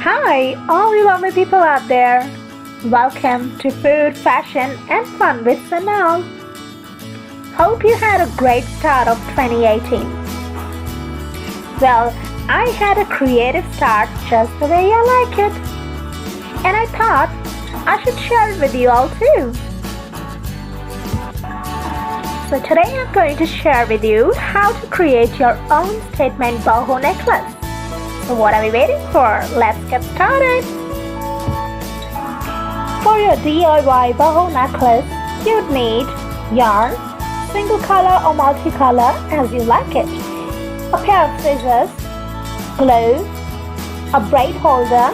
Hi, all you lovely people out there. Welcome to Food, Fashion and Fun with Sanal. Hope you had a great start of 2018. Well, I had a creative start just the way I like it. And I thought I should share it with you all too. So today I'm going to share with you how to create your own statement boho necklace. So what are we waiting for? Let's get started. For your DIY boho necklace, you'd need yarn, single color or multicolor as you like it, a pair of scissors, glue, a braid holder,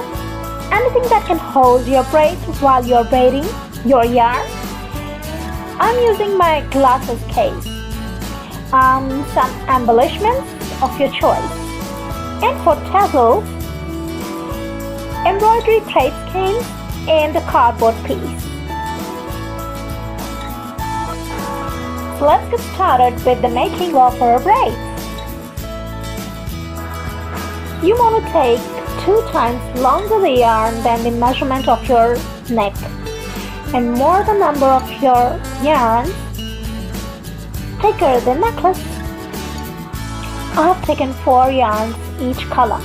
anything that can hold your braid while you're braiding your yarn. I'm using my glasses case, some embellishments of your choice, and for tassels, embroidery thread skeins and a cardboard piece. So let's get started with the making of our braids. You want to take 2 times longer the yarn than the measurement of your neck and more the number of your yarns thicker the necklace. I have taken 4 yarns each color.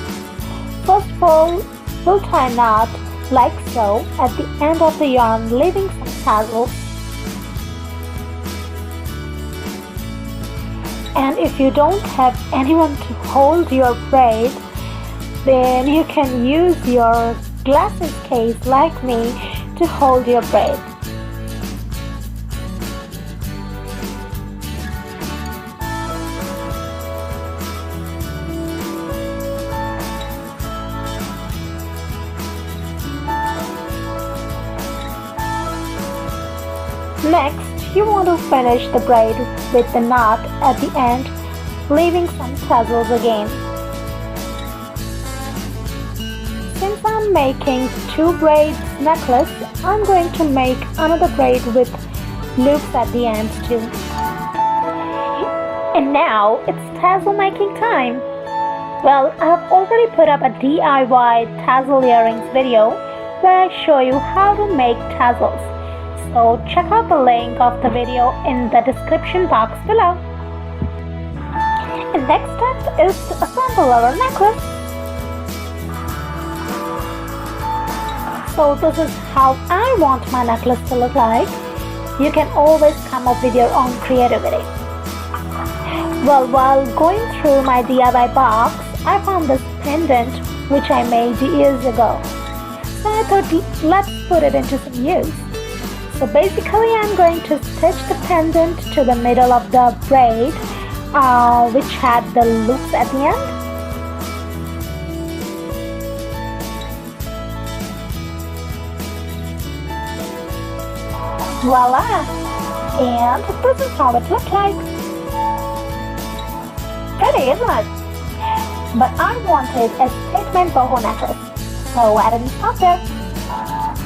First of all, we'll tie a knot like so at the end of the yarn, leaving some tassels. And if you don't have anyone to hold your braid, then you can use your glasses case like me to hold your braid. Next, you want to finish the braid with the knot at the end, leaving some tassels again. Since I'm making 2 braids necklace, I'm going to make another braid with loops at the end too. And now it's tassel making time. Well, I've already put up a DIY tassel earrings video where I show you how to make tassels. So check out the link of the video in the description box below. And next step is to assemble our necklace. So this is how I want my necklace to look like. You can always come up with your own creativity. Well, while going through my DIY box, I found this pendant which I made years ago. So I thought, let's put it into some use. So basically I'm going to stitch the pendant to the middle of the braid, which had the loops at the end. Voila! And this is how it looks like. Pretty, isn't it? But I wanted a statement boho necklace, so I didn't stop there.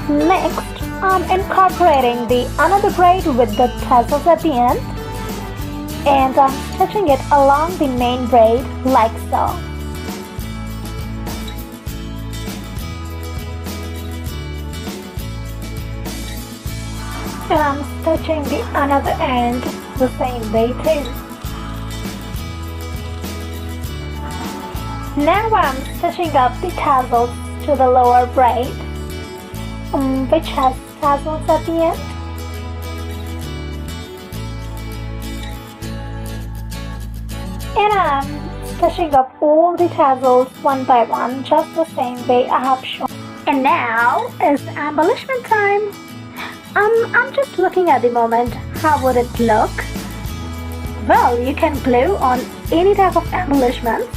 Next, I'm incorporating the another braid with the tassels at the end, and I'm stitching it along the main braid like so. And I'm stitching the another end the same way too. Now I'm stitching up the tassels to the lower braid, which has tassels at the end. And I'm stitching up all the tassels one by one, just the same way I have shown. And now is the embellishment time. I'm just looking at the moment, how would it look? Well, you can glue on any type of embellishments,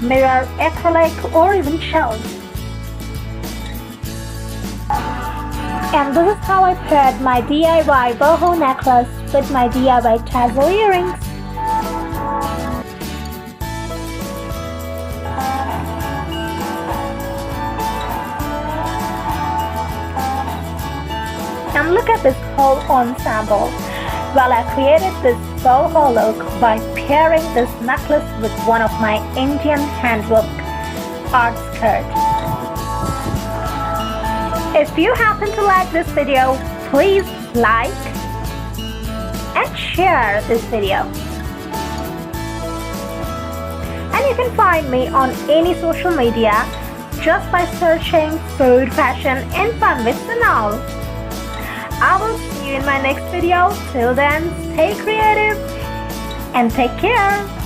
mirror, acrylic or even shells. And this is how I paired my DIY boho necklace with my DIY tassel earrings. And look at this whole ensemble. Well, I created this boho look by pairing this necklace with one of my Indian handwork art skirt. If you happen to like this video, please like and share this video. And you can find me on any social media just by searching food, fashion and fun with Sonal. I will see you in my next video. Till then, stay creative and take care.